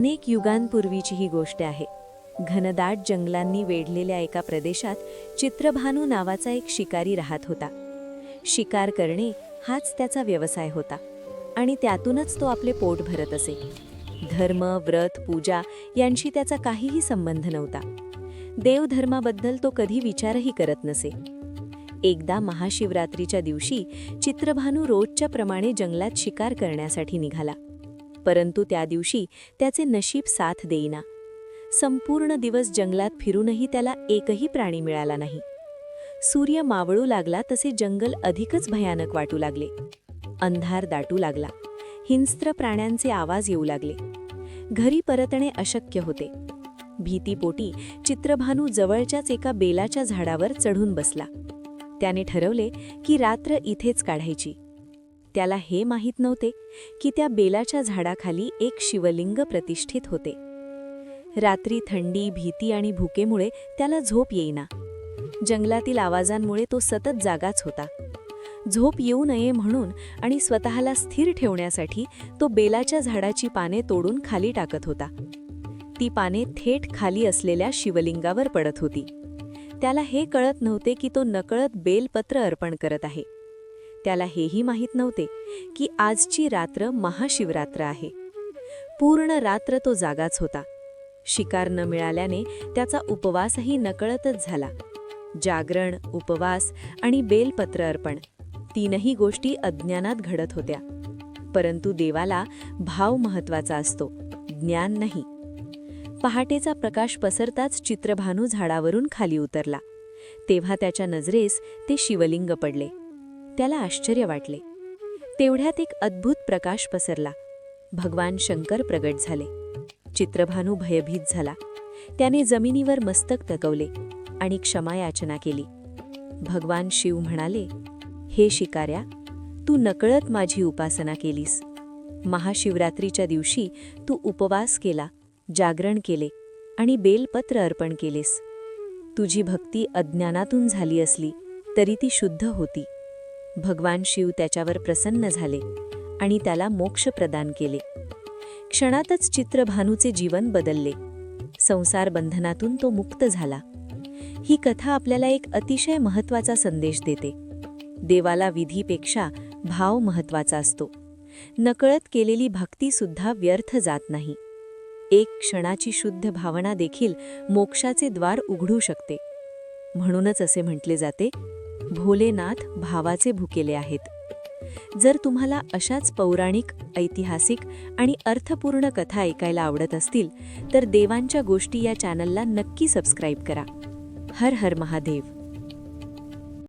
अनेक युगांपूर्वीची ही गोष्ट आहे. घनदाट जंगलांनी वेढलेल्या एका प्रदेशात चित्रभानू नावाचा एक शिकारी राहत होता. शिकार करणे हाच त्याचा व्यवसाय होता आणि त्यातूनच तो आपले पोट भरत असे. धर्म, व्रत, पूजा यांशी त्याचा काहीही संबंध नव्हता. देवधर्माबद्दल तो कधी विचारही करत नसे. एकदा महाशिवरात्रीच्या दिवशी चित्रभानू रोजच्या प्रमाणे जंगलात शिकार करण्यासाठी निघाला. परंतु त्या दिवशी त्याचे नशीब साथ देईना. संपूर्ण दिवस जंगलात फिरूनही त्याला एकही प्राणी मिळाला नाही. सूर्य मावळू लागला तसे जंगल अधिकच भयानक वाटू लागले. अंधार दाटू लागला. हिंस्त्र प्राण्यांचे आवाज येऊ लागले. घरी परतणे अशक्य होते. भीतीपोटी चित्रभानू जवळच्याच एका बेलाच्या झाडावर चढून बसला. त्याने ठरवले की रात्र इथेच काढायची. त्याला हे माहीत नव्हते की त्या बेलाच्या झाडाखाली एक शिवलिंग प्रतिष्ठित होते. रात्री थंडी, भीती आणि भुकेमुळे त्याला झोप येईना. जंगलातील आवाजांमुळे तो सतत जागाच होता. झोप येऊ नये म्हणून आणि स्वतःला स्थिर ठेवण्यासाठी तो बेलाच्या झाडाची पाने तोडून खाली टाकत होता. ती पाने थेट खाली असलेल्या शिवलिंगावर पडत होती. त्याला हे कळत नव्हते की तो नकळत बेलपत्र अर्पण करत आहे. त्याला हेही माहीत नव्हते की आजची रात्र महाशिवरात्र आहे. पूर्ण रात्र तो जागाच होता. शिकार न मिळाल्याने त्याचा उपवासही नकळतच झाला. जागरण, उपवास आणि बेलपत्र अर्पण तीनही गोष्टी अज्ञानात घडत होत्या. परंतु देवाला भाव महत्त्वाचा असतो, ज्ञान नाही. पहाटेचा प्रकाश पसरताच चित्रभानू झाडावरून खाली उतरला. तेव्हा त्याच्या नजरेस ते शिवलिंग पडले. त्याला आश्चर्य वाटले. तेवढ्यात एक अद्भुत प्रकाश पसरला. भगवान शंकर प्रगट झाले. चित्रभानू भयभीत झाला. त्याने जमिनीवर मस्तक टेकवले आणि क्षमायाचना केली. भगवान शिव म्हणाले, हे शिकाऱ्या, तू नकळत माझी उपासना केलीस. महाशिवरात्रीच्या दिवशी तू उपवास केला, जागरण केले आणि बेलपत्र अर्पण केलेस. तुझी भक्ती अज्ञानातून झाली असली तरी ती शुद्ध होती. भगवान शिव त्याच्यावर प्रसन्न झाले आणि त्याला मोक्ष प्रदान केले. क्षणातच चित्रभानूचे जीवन बदलले. संसार बंधनातून तो मुक्त झाला. ही कथा आपल्याला एक अतिशय महत्त्वाचा संदेश देते. देवाला विधीपेक्षा भाव महत्त्वाचा असतो. नकळत केलेली भक्तीसुद्धा व्यर्थ जात नाही. एक क्षणाची शुद्ध भावना देखील मोक्षाचे द्वार उघडू शकते. म्हणूनच असे म्हटले जाते, भोलेनाथ भावाचे भुकेले आहेत. जर तुम्हाला अशाच पौराणिक, ऐतिहासिक आणि अर्थपूर्ण कथा ऐकायला आवडत असतील तर देवांच्या गोष्टी या चॅनलला नक्की सबस्क्राईब करा. हर हर महादेव.